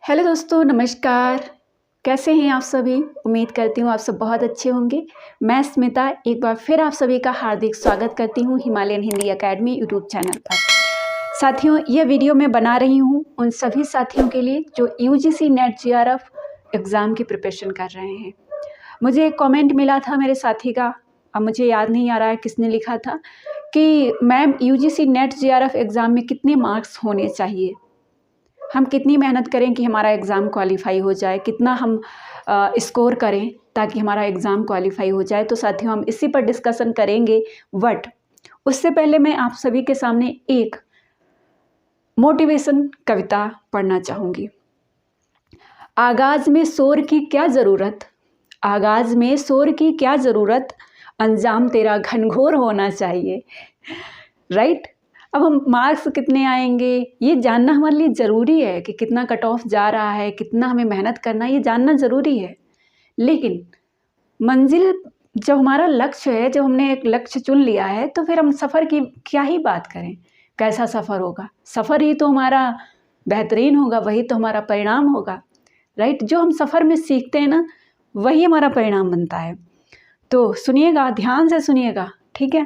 Hello दोस्तों, नमस्कार। कैसे हैं आप सभी? उम्मीद करती हूँ आप सब बहुत अच्छे होंगे। मैं स्मिता एक बार फिर आप सभी का हार्दिक स्वागत करती हूँ Himalayan Hindi academy YouTube channel पर। साथियों, ये वीडियो मैं बना रही हूँ उन सभी साथियों के लिए जो यूजीसी नेट जीआरएफ एग्ज़ाम की प्रिपरेशन कर रहे हैं। मुझे एक कॉमेंट मिला था मेरे साथी का, अब मुझे याद नहीं आ रहा है किसने लिखा था, कि ma'am UGC net GRF exam में कितने मार्क्स होने चाहिए, हम कितनी मेहनत करें कि हमारा एग्ज़ाम क्वालिफाई हो जाए, कितना हम स्कोर करें ताकि हमारा एग्ज़ाम क्वालिफाई हो जाए। तो साथियों, हम इसी पर डिस्कशन करेंगे। बट उससे पहले मैं आप सभी के सामने एक मोटिवेशन कविता पढ़ना चाहूँगी। आगाज़ में शोर की क्या ज़रूरत, आगाज़ में शोर की क्या ज़रूरत, अंजाम तेरा घनघोर होना चाहिए। राइट। अब हम मार्क्स कितने आएंगे ये जानना हमारे लिए ज़रूरी है कि कितना कट ऑफ जा रहा है, कितना हमें मेहनत करना है, ये जानना ज़रूरी है। लेकिन मंजिल जब हमारा लक्ष्य है, जब हमने एक लक्ष्य चुन लिया है, तो फिर हम सफ़र की क्या ही बात करें। कैसा सफ़र होगा? सफ़र ही तो हमारा बेहतरीन होगा, वही तो हमारा परिणाम होगा। राइट। जो हम सफ़र में सीखते हैं ना, वही हमारा परिणाम बनता है। तो सुनिएगा, ध्यान से सुनिएगा, ठीक है।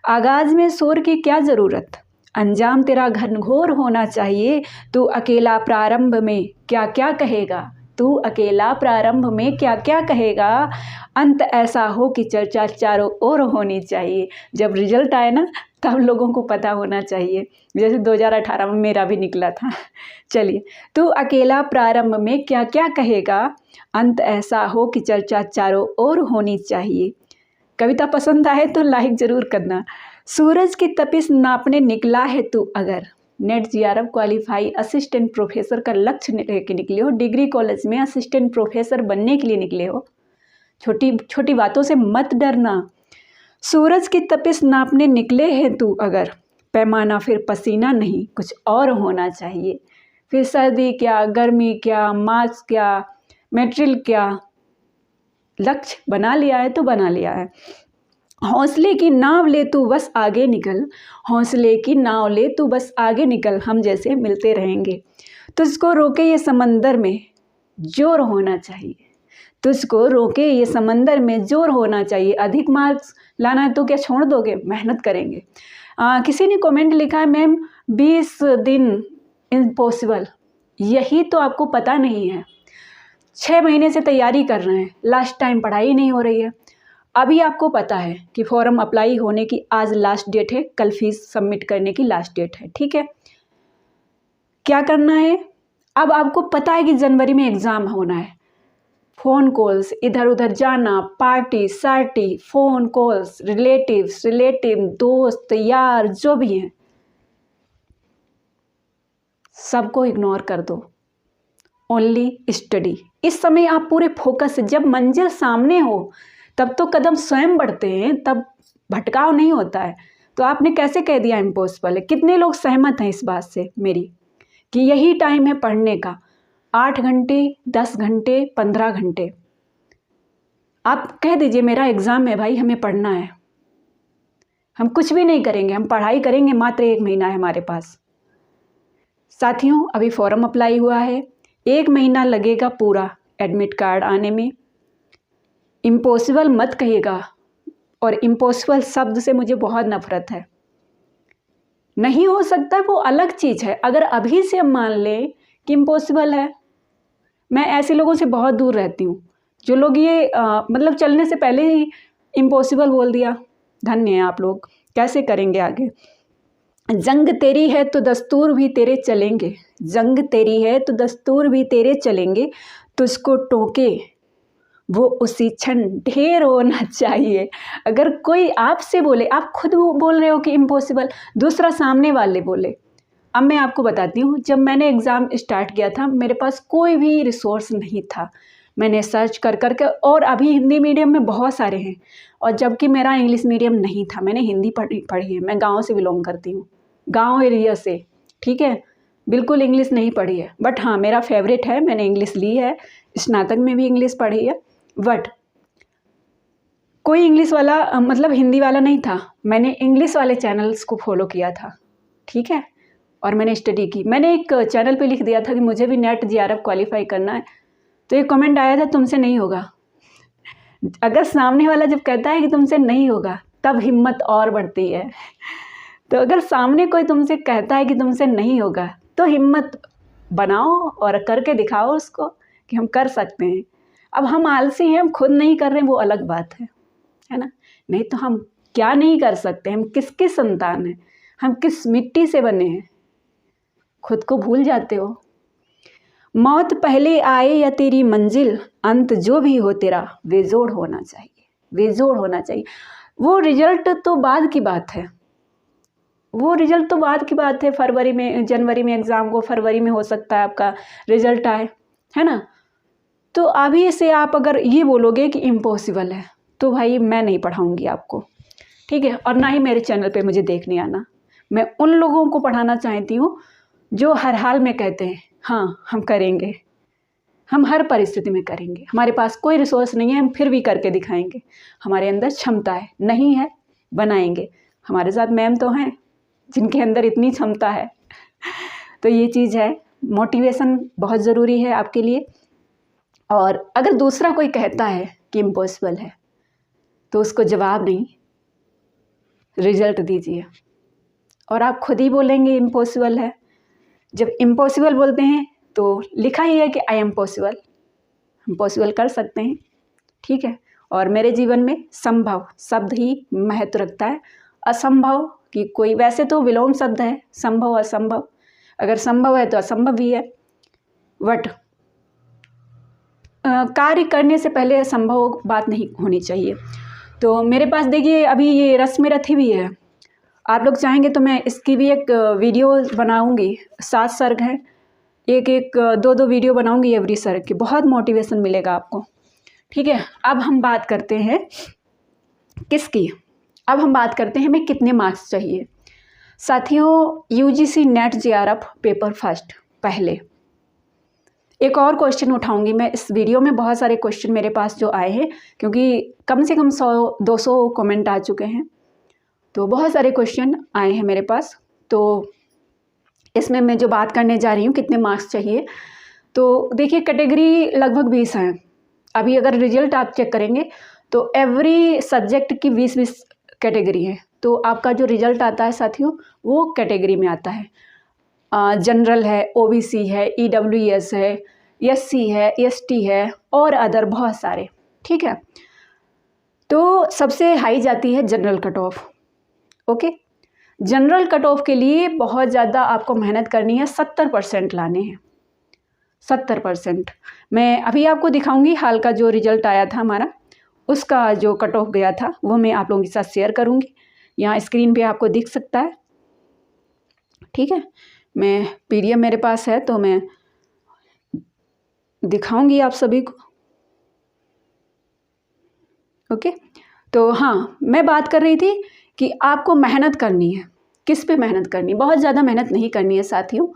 आगाज़ में शोर की क्या ज़रूरत, अंजाम तेरा घनघोर होना चाहिए। तू अकेला प्रारंभ में क्या क्या कहेगा, तू अकेला प्रारंभ में क्या क्या कहेगा, अंत ऐसा हो कि चर्चा चारों ओर होनी चाहिए। जब रिजल्ट आए ना, तब लोगों को पता होना चाहिए, जैसे 2018 में मेरा भी निकला था। चलिए, तू अकेला प्रारंभ में क्या क्या कहेगा, अंत ऐसा हो कि चर्चा चारों ओर होनी चाहिए। कविता पसंद आए तो लाइक ज़रूर करना। सूरज की तपिश नापने निकला है तू अगर, net GRF qualify assistant professor का लक्ष्य लेके निकले हो, डिग्री कॉलेज में असिस्टेंट प्रोफेसर बनने के लिए निकले हो, छोटी छोटी बातों से मत डरना। सूरज की तपिश नापने निकले हैं तू अगर, पैमाना फिर पसीना नहीं कुछ और होना चाहिए। फिर सर्दी क्या, गर्मी क्या, मार्क्स क्या, मटेरियल क्या, लक्ष्य बना लिया है तो बना लिया है। हौसले की नाव ले तू बस आगे निकल, हौसले की नाव ले तू बस आगे निकल, हम जैसे मिलते रहेंगे। तुझको रोके ये समंदर में जोर होना चाहिए, तुझको रोके ये समंदर में जोर होना चाहिए। अधिक मार्क्स लाना है तो क्या छोड़ दोगे? मेहनत करेंगे। किसी ने कमेंट लिखा है, मैम 20 दिन इम्पॉसिबल, यही तो आपको पता नहीं है। 6 महीने से तैयारी कर रहे हैं, लास्ट टाइम पढ़ाई नहीं हो रही है। अभी आपको पता है कि फॉर्म अप्लाई होने की आज लास्ट डेट है, कल फीस सबमिट करने की लास्ट डेट है, ठीक है। क्या करना है? अब आपको पता है कि जनवरी में एग्ज़ाम होना है। फ़ोन कॉल्स, इधर उधर जाना, पार्टी सार्टी, फ़ोन कॉल्स, रिलेटिव, दोस्त यार जो भी हैं, सबको इग्नोर कर दो। Only study. इस समय आप पूरे फोकस से, जब मंजिल सामने हो तब तो कदम स्वयं बढ़ते हैं, तब भटकाव नहीं होता है। तो आपने कैसे कह दिया इम्पॉसिबल है? कितने लोग सहमत हैं इस बात से मेरी कि यही टाइम है पढ़ने का? 8 घंटे, 10 घंटे, 15 घंटे। आप कह दीजिए मेरा एग्ज़ाम है भाई, हमें पढ़ना है, हम कुछ भी नहीं करेंगे, हम पढ़ाई करेंगे, मात्र 1 महीना है हमारे पास। साथियों, अभी फॉर्म अप्लाई हुआ है, 1 महीना लगेगा पूरा एडमिट कार्ड आने में। इम्पॉसिबल मत कहिएगा, और इम्पॉसिबल शब्द से मुझे बहुत नफरत है। नहीं हो सकता वो अलग चीज़ है, अगर अभी से हम मान लें कि इम्पॉसिबल है। मैं ऐसे लोगों से बहुत दूर रहती हूँ जो लोग ये मतलब चलने से पहले ही इम्पॉसिबल बोल दिया। धन्य है आप लोग। कैसे करेंगे आगे? जंग तेरी है तो दस्तूर भी तेरे चलेंगे, जंग तेरी है तो दस्तूर भी तेरे चलेंगे, तुझको टोके वो उसी क्षण ढेर होना चाहिए। अगर कोई आपसे बोले, आप खुद बोल रहे हो कि इम्पॉसिबल, दूसरा सामने वाले बोले। अब मैं आपको बताती हूँ, जब मैंने एग्ज़ाम स्टार्ट किया था, मेरे पास कोई भी रिसोर्स नहीं था। मैंने सर्च कर कर के, और अभी हिंदी मीडियम में बहुत सारे हैं, और जबकि मेरा इंग्लिश मीडियम नहीं था, मैंने हिंदी पढ़ी है। मैं गाँव से बिलोंग करती हूँ, गाँव एरिया से, ठीक है। बिल्कुल इंग्लिश नहीं पढ़ी है, बट हाँ मेरा फेवरेट है, मैंने इंग्लिश ली है, स्नातक में भी इंग्लिश पढ़ी है। बट कोई इंग्लिश वाला मतलब हिंदी वाला नहीं था, मैंने इंग्लिश वाले चैनल्स को फॉलो किया था, ठीक है। और मैंने स्टडी की। मैंने एक चैनल पे लिख दिया था कि मुझे भी नेट JRF क्वालिफाई करना है, तो एक कमेंट आया था तुमसे नहीं होगा। अगर सामने वाला जब कहता है कि तुमसे नहीं होगा तब हिम्मत और बढ़ती है। तो अगर सामने कोई तुमसे कहता है कि तुमसे नहीं होगा तो हिम्मत बनाओ और करके दिखाओ उसको कि हम कर सकते हैं। अब हम आलसी हैं, हम खुद नहीं कर रहे हैं, वो अलग बात है ना। नहीं तो हम क्या नहीं कर सकते, हम किसकी संतान हैं, हम किस मिट्टी से बने हैं, खुद को भूल जाते हो। मौत पहले आए या तेरी मंजिल, अंत जो भी हो तेरा बेजोड़ होना चाहिए, बेजोड़ होना चाहिए। वो रिजल्ट तो बाद की बात है, वो रिजल्ट तो बाद की बात है। फरवरी में, जनवरी में एग्ज़ाम को, फरवरी में हो सकता है आपका रिजल्ट आए, है ना। तो अभी से आप अगर ये बोलोगे कि इम्पॉसिबल है तो भाई मैं नहीं पढ़ाऊँगी आपको, ठीक है। और ना ही मेरे चैनल पे मुझे देखने आना। मैं उन लोगों को पढ़ाना चाहती हूँ जो हर हाल में कहते हैं हाँ हम करेंगे, हम हर परिस्थिति में करेंगे, हमारे पास कोई रिसोर्स नहीं है हम फिर भी करके दिखाएंगे, हमारे अंदर क्षमता है, नहीं है बनाएंगे। हमारे साथ मैम तो हैं जिनके अंदर इतनी क्षमता है। तो ये चीज़ है, मोटिवेशन बहुत ज़रूरी है आपके लिए। और अगर दूसरा कोई कहता है कि इम्पॉसिबल है तो उसको जवाब नहीं, रिजल्ट दीजिए और आप खुद ही बोलेंगे इम्पॉसिबल है। जब इम्पॉसिबल बोलते हैं तो लिखा ही है कि आई एम पॉसिबल, हम पॉसिबल कर सकते हैं, ठीक है। और मेरे जीवन में संभव शब्द ही महत्व रखता है। असंभव कि कोई, वैसे तो विलोम शब्द है संभव असंभव, अगर संभव है तो असंभव भी है, बट कार्य करने से पहले असंभव बात नहीं होनी चाहिए। तो मेरे पास देखिए अभी ये रस्म रथी भी है, आप लोग चाहेंगे तो मैं इसकी भी एक वीडियो बनाऊंगी। 7 सर्ग हैं, एक 2 वीडियो बनाऊंगी एवरी सर्ग की, बहुत मोटिवेशन मिलेगा आपको, ठीक है। अब हम बात करते हैं किसकी, अब हम बात करते हैं हमें कितने मार्क्स चाहिए। साथियों, UGC net JRF paper first पहले एक और क्वेश्चन उठाऊंगी मैं इस वीडियो में। बहुत सारे क्वेश्चन मेरे पास जो आए हैं, क्योंकि कम से कम 100-200 कमेंट आ चुके हैं, तो बहुत सारे क्वेश्चन आए हैं मेरे पास। तो इसमें मैं जो बात करने जा रही हूँ कितने मार्क्स चाहिए, तो देखिए कैटेगरी लगभग 20 हैं। अभी अगर रिजल्ट आप चेक करेंगे तो एवरी सब्जेक्ट की 20-20 कैटेगरी है। तो आपका जो रिजल्ट आता है साथियों वो कैटेगरी में आता है। जनरल है, OBC है, EWS है, SC है, ST है और अदर बहुत सारे, ठीक है। तो सबसे हाई जाती है general cut off, okay. General cut off के लिए बहुत ज़्यादा आपको मेहनत करनी है, 70% लाने हैं, 70%। मैं अभी आपको दिखाऊंगी हाल का जो रिजल्ट आया था हमारा, उसका जो कट ऑफ गया था वो मैं आप लोगों के साथ शेयर करूंगी। यहाँ स्क्रीन पे आपको दिख सकता है, ठीक है। मैं PDF मेरे पास है तो मैं दिखाऊंगी आप सभी को, ओके। तो हाँ, मैं बात कर रही थी कि आपको मेहनत करनी है। किस पे मेहनत करनी है? बहुत ज़्यादा मेहनत नहीं करनी है साथियों।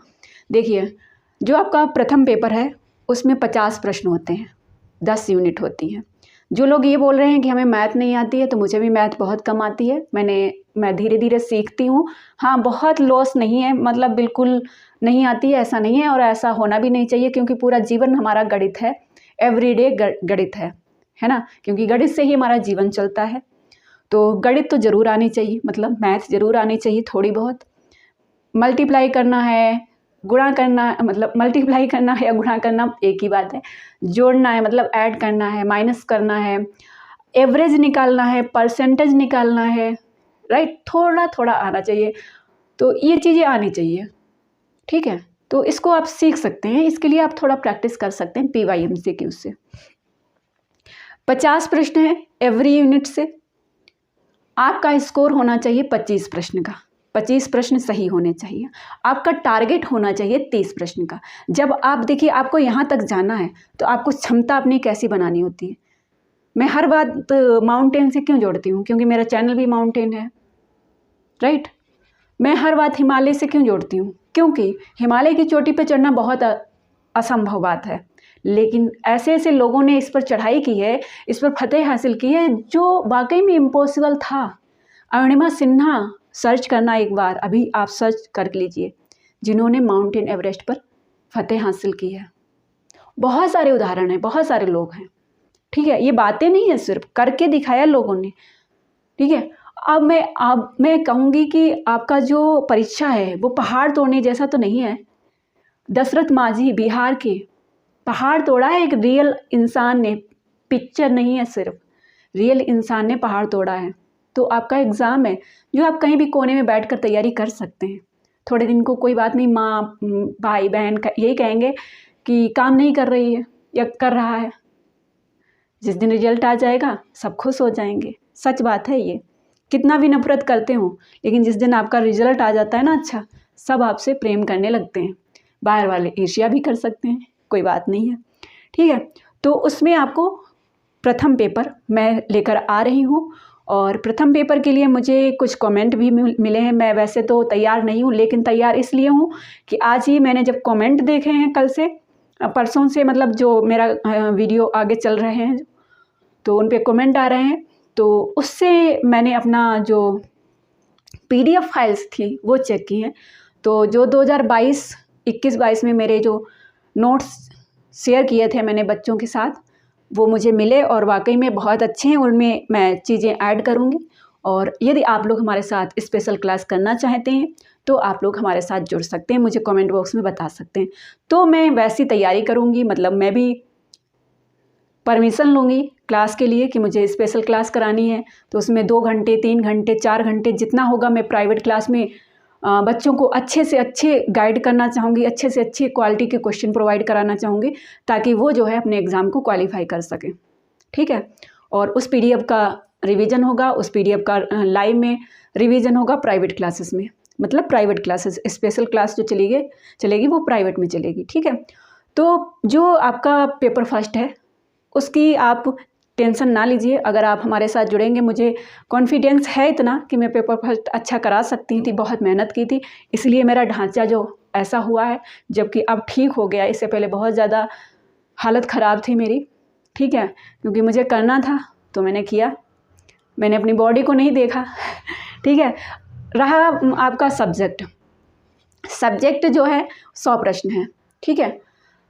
देखिए, जो आपका प्रथम पेपर है उसमें 50 प्रश्न होते हैं, 10 यूनिट होती हैं। जो लोग ये बोल रहे हैं कि हमें मैथ नहीं आती है, तो मुझे भी मैथ बहुत कम आती है। मैं धीरे धीरे सीखती हूँ। हाँ, बहुत लॉस नहीं है, मतलब बिल्कुल नहीं आती है ऐसा नहीं है, और ऐसा होना भी नहीं चाहिए, क्योंकि पूरा जीवन हमारा गणित है, एवरीडे गणित है ना, क्योंकि गणित से ही हमारा जीवन चलता है। तो गणित तो ज़रूर आनी चाहिए, मतलब मैथ ज़रूर आनी चाहिए थोड़ी बहुत। मल्टीप्लाई करना है, गुणा करना, मतलब मल्टीप्लाई करना है या गुणा करना एक ही बात है। जोड़ना है मतलब ऐड करना है, माइनस करना है, एवरेज निकालना है, परसेंटेज निकालना है, राइट। थोड़ा थोड़ा आना चाहिए, तो ये चीज़ें आनी चाहिए, ठीक है। तो इसको आप सीख सकते हैं, इसके लिए आप थोड़ा प्रैक्टिस कर सकते हैं PYMCQ से। 50 प्रश्न है एवरी यूनिट से। आपका स्कोर होना चाहिए 25 प्रश्न का, 25 प्रश्न सही होने चाहिए। आपका टारगेट होना चाहिए 30 प्रश्न का। जब आप देखिए आपको यहाँ तक जाना है तो आपको क्षमता अपनी कैसी बनानी होती है। मैं हर बात माउंटेन से क्यों जोड़ती हूँ? क्योंकि मेरा चैनल भी माउंटेन है, राइट। मैं हर बात हिमालय से क्यों जोड़ती हूँ? क्योंकि हिमालय की चोटी पर चढ़ना बहुत असंभव बात है, लेकिन ऐसे ऐसे लोगों ने इस पर चढ़ाई की है, इस पर फतेह हासिल की है जो वाकई में इम्पॉसिबल था। अरुणिमा सिन्हा सर्च करना एक बार, अभी आप सर्च कर लीजिए, जिन्होंने माउंटेन एवरेस्ट पर फतेह हासिल की है। बहुत सारे उदाहरण हैं, बहुत सारे लोग हैं, ठीक है। ये बातें नहीं है, सिर्फ करके दिखाया लोगों ने, ठीक है। अब मैं कहूँगी कि आपका जो परीक्षा है वो पहाड़ तोड़ने जैसा तो नहीं है। दशरथ मांझी बिहार के पहाड़ तोड़ा है, एक रियल इंसान ने, पिक्चर नहीं है, सिर्फ रियल इंसान ने पहाड़ तोड़ा है। तो आपका एग्ज़ाम है जो आप कहीं भी कोने में बैठकर तैयारी कर सकते हैं। थोड़े दिन को कोई बात नहीं, माँ भाई बहन यही कहेंगे कि काम नहीं कर रही है या कर रहा है। जिस दिन रिजल्ट आ जाएगा सब खुश हो जाएंगे, सच बात है ये। कितना भी नफरत करते हो, लेकिन जिस दिन आपका रिजल्ट आ जाता है ना अच्छा, सब आपसे प्रेम करने लगते हैं। बाहर वाले ईर्ष्या भी कर सकते हैं, कोई बात नहीं है, ठीक है। तो उसमें आपको प्रथम पेपर मैं लेकर आ रही हूँ, और प्रथम पेपर के लिए मुझे कुछ कमेंट भी मिले हैं। मैं वैसे तो तैयार नहीं हूँ, लेकिन तैयार इसलिए हूँ कि आज ही मैंने जब कमेंट देखे हैं, कल से परसों से, मतलब जो मेरा वीडियो आगे चल रहे हैं तो उन पे कमेंट आ रहे हैं, तो उससे मैंने अपना जो PDF फाइल्स थी वो चेक की हैं। तो जो 2021-22 में मेरे जो नोट्स शेयर किए थे मैंने बच्चों के साथ, वो मुझे मिले और वाकई में बहुत अच्छे हैं। उनमें मैं चीज़ें ऐड करूँगी, और यदि आप लोग हमारे साथ स्पेशल क्लास करना चाहते हैं तो आप लोग हमारे साथ जुड़ सकते हैं, मुझे कमेंट बॉक्स में बता सकते हैं। तो मैं वैसी तैयारी करूँगी, मतलब मैं भी परमिशन लूँगी क्लास के लिए कि मुझे स्पेशल क्लास करानी है, तो उसमें 2 घंटे 3 घंटे 4 घंटे जितना होगा, मैं प्राइवेट क्लास में बच्चों को अच्छे से अच्छे गाइड करना चाहूँगी, अच्छे से अच्छे क्वालिटी के क्वेश्चन प्रोवाइड कराना चाहूँगी, ताकि वो जो है अपने एग्ज़ाम को क्वालिफाई कर सकें, ठीक है। और उस PDF का रिवीजन होगा, उस PDF का लाइव में रिवीजन होगा प्राइवेट क्लासेस में, मतलब प्राइवेट क्लासेस, स्पेशल क्लास जो चलेगी वो प्राइवेट में चलेगी, ठीक है। तो जो आपका पेपर फर्स्ट है उसकी आप टेंशन ना लीजिए। अगर आप हमारे साथ जुड़ेंगे, मुझे कॉन्फिडेंस है इतना कि मैं पेपर फर्स्ट अच्छा करा सकती थी, बहुत मेहनत की थी, इसलिए मेरा ढांचा जो ऐसा हुआ है, जबकि अब ठीक हो गया। इससे पहले बहुत ज़्यादा हालत ख़राब थी मेरी, ठीक है, क्योंकि मुझे करना था तो मैंने किया, मैंने अपनी बॉडी को नहीं देखा, ठीक है। रहा आपका सब्जेक्ट जो है 100 प्रश्न है, ठीक है,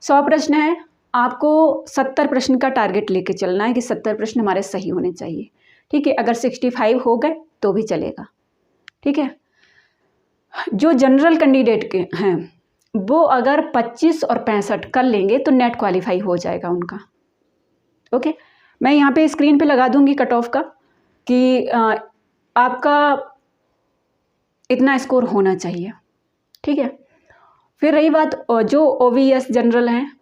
100 प्रश्न है। आपको 70 प्रश्न का टारगेट लेके चलना है कि 70 प्रश्न हमारे सही होने चाहिए, ठीक है। अगर 65 हो गए तो भी चलेगा, ठीक है। जो जनरल कैंडिडेट के हैं वो अगर 25 और 65 कर लेंगे तो नेट क्वालिफाई हो जाएगा उनका, ओके। मैं यहाँ पे स्क्रीन पे लगा दूँगी कट ऑफ का कि आपका इतना स्कोर होना चाहिए, ठीक है। फिर रही बात जो OBS जनरल हैं,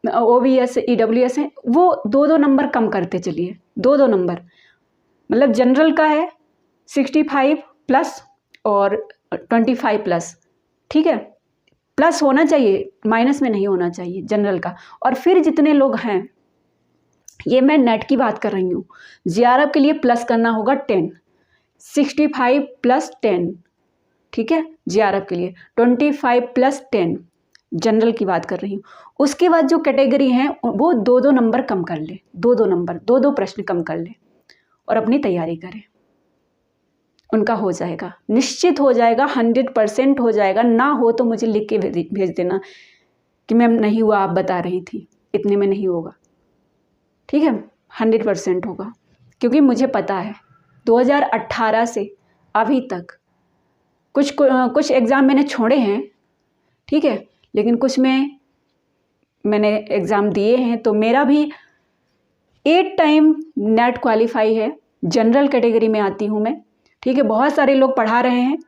OBS EWS हैं, वो 2-2 नंबर कम करते चलिए, 2-2 नंबर, मतलब जनरल का है 65 प्लस और 25 प्लस, ठीक है, प्लस होना चाहिए, माइनस में नहीं होना चाहिए जनरल का। और फिर जितने लोग हैं, ये मैं नेट की बात कर रही हूँ, JRF के लिए प्लस करना होगा 10, 65 प्लस 10, ठीक है। JRF के लिए 25 प्लस 10, जनरल की बात कर रही हूँ। उसके बाद जो कैटेगरी हैं वो 2-2 नंबर कम कर ले, 2-2 नंबर, 2-2 प्रश्न कम कर ले और अपनी तैयारी करें, उनका हो जाएगा, निश्चित हो जाएगा, 100% हो जाएगा। ना हो तो मुझे लिख के भेज देना कि मैम नहीं हुआ, आप बता रही थी, इतने में नहीं होगा, ठीक है, 100% होगा, क्योंकि मुझे पता है 2018 से अभी तक कुछ एग्ज़ाम मैंने छोड़े हैं, ठीक है, लेकिन कुछ में मैंने एग्ज़ाम दिए हैं, तो मेरा भी 8 टाइम नेट क्वालिफाई है, जनरल कैटेगरी में आती हूँ मैं, ठीक है। बहुत सारे लोग पढ़ा रहे हैं,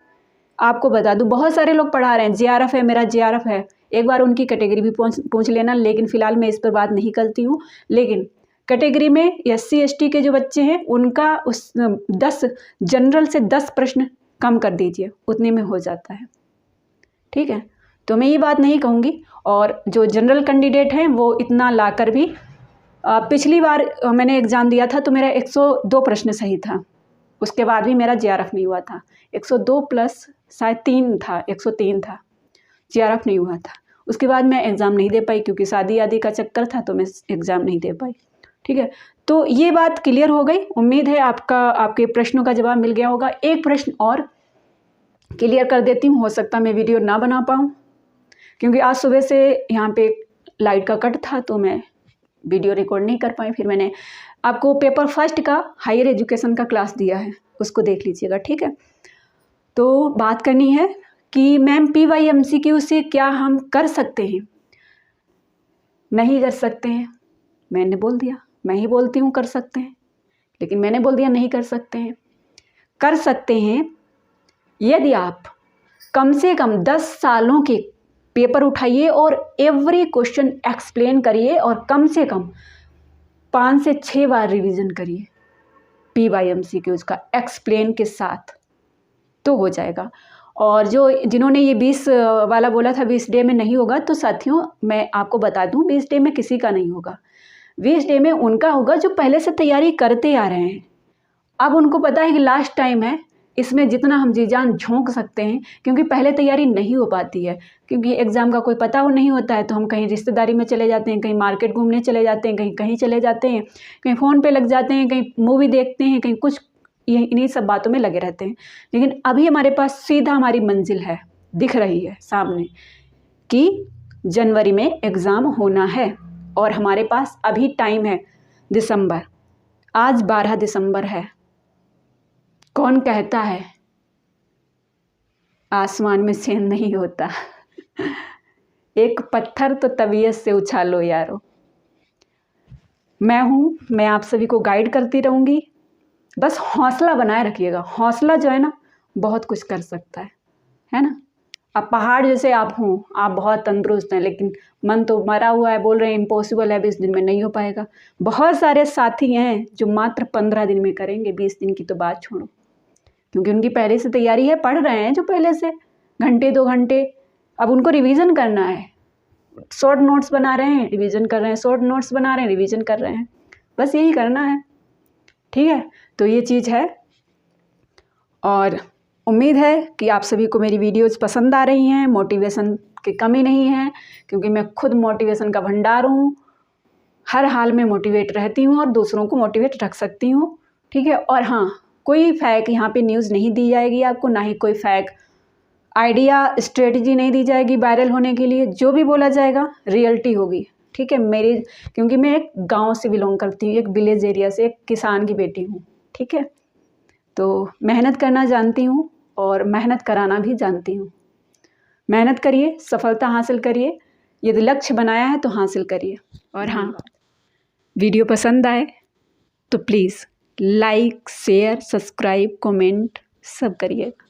आपको बता दूँ, बहुत सारे लोग पढ़ा रहे हैं। JRF है, मेरा JRF है, एक बार उनकी कैटेगरी भी पूछ लेना, लेकिन फ़िलहाल मैं इस पर बात नहीं करती हूँ। लेकिन कैटेगरी में SC ST के जो बच्चे हैं उनका उस 10 जनरल से 10 प्रश्न कम कर दीजिए, उतने में हो जाता है, ठीक है। तो मैं ये बात नहीं कहूँगी। और जो जनरल कैंडिडेट हैं वो इतना लाकर भी, पिछली बार मैंने एग्ज़ाम दिया था तो मेरा 102 प्रश्न सही था, उसके बाद भी मेरा JRF नहीं हुआ था। 102 प्लस शायद 3 था, 103 था, JRF नहीं हुआ था। उसके बाद मैं एग्ज़ाम नहीं दे पाई, क्योंकि शादी आदि का चक्कर था, तो मैं एग्ज़ाम नहीं दे पाई, ठीक है। तो ये बात क्लियर हो गई। उम्मीद है आपके प्रश्नों का जवाब मिल गया होगा। एक प्रश्न और क्लियर कर देती हूँ, हो सकता मैं वीडियो ना बना पाऊँ, क्योंकि आज सुबह से यहाँ पे लाइट का कट था तो मैं वीडियो रिकॉर्ड नहीं कर पाई। फिर मैंने आपको पेपर फर्स्ट का हायर एजुकेशन का क्लास दिया है, उसको देख लीजिएगा, ठीक है। तो बात करनी है कि मैम PYMCQ से क्या हम कर सकते हैं? नहीं कर सकते हैं, मैंने बोल दिया, मैं ही बोलती हूँ कर सकते हैं, लेकिन मैंने बोल दिया नहीं कर सकते हैं। कर सकते हैं यदि आप कम से कम 10 सालों के पेपर उठाइए और एवरी क्वेश्चन एक्सप्लेन करिए और कम से कम 5 से 6 बार रिवीजन करिए PYMCQs का एक्सप्लेन के साथ, तो हो जाएगा। और जिन्होंने ये 20 वाला बोला था 20 डे में नहीं होगा, तो साथियों मैं आपको बता दूं 20 डे में किसी का नहीं होगा। 20 डे में उनका होगा जो पहले से तैयारी करते आ रहे हैं। अब उनको पता है कि लास्ट टाइम है, इसमें जितना हम जी जान झोंक सकते हैं, क्योंकि पहले तैयारी नहीं हो पाती है, क्योंकि एग्ज़ाम का कोई पता नहीं होता है। तो हम कहीं रिश्तेदारी में चले जाते हैं, कहीं मार्केट घूमने चले जाते हैं, कहीं कहीं चले जाते हैं, कहीं फ़ोन पे लग जाते हैं, कहीं मूवी देखते हैं, कहीं कुछ, ये इन्हीं सब बातों में लगे रहते हैं। लेकिन अभी हमारे पास सीधा हमारी मंजिल है, दिख रही है सामने कि जनवरी में एग्ज़ाम होना है और हमारे पास अभी टाइम है दिसंबर। आज 12 दिसंबर है। कौन कहता है आसमान में चैन नहीं होता? एक पत्थर तो तबीयत से उछालो यारो। मैं हूँ, मैं आप सभी को गाइड करती रहूँगी। बस हौसला बनाए रखिएगा। हौसला जो है ना बहुत कुछ कर सकता है ना। अब पहाड़ जैसे आप हों, आप बहुत तंदुरुस्त हैं, लेकिन मन तो मरा हुआ है, बोल रहे हैं इम्पॉसिबल है, 20 दिन में नहीं हो पाएगा। बहुत सारे साथी हैं जो मात्र 15 दिन में करेंगे, 20 दिन की तो बात छोड़ो, क्योंकि उनकी पहले से तैयारी है, पढ़ रहे हैं जो पहले से घंटे 2 घंटे। अब उनको रिवीजन करना है, शॉर्ट नोट्स बना रहे हैं, रिवीजन कर रहे हैं, शॉर्ट नोट्स बना रहे हैं, रिवीजन कर रहे हैं, बस यही करना है, ठीक है। तो ये चीज़ है और उम्मीद है कि आप सभी को मेरी वीडियोज़ पसंद आ रही हैं। मोटिवेशन की कमी नहीं है, क्योंकि मैं खुद मोटिवेशन का भंडार हूँ। हर हाल में मोटिवेट रहती हूँ और दूसरों को मोटिवेट रख सकती हूँ, ठीक है। और हाँ, कोई फैक यहाँ पे न्यूज़ नहीं दी जाएगी आपको, ना ही कोई फैक आइडिया स्ट्रेटजी नहीं दी जाएगी वायरल होने के लिए। जो भी बोला जाएगा रियलिटी होगी, ठीक है। क्योंकि मैं एक गाँव से बिलोंग करती हूँ, एक विलेज एरिया से, एक किसान की बेटी हूँ, ठीक है। तो मेहनत करना जानती हूँ और मेहनत कराना भी जानती हूँ। मेहनत करिए, सफलता हासिल करिए, यदि लक्ष्य बनाया है तो हासिल करिए। और हाँ, वीडियो पसंद आए तो please like, share, subscribe, comment सब करिएगा।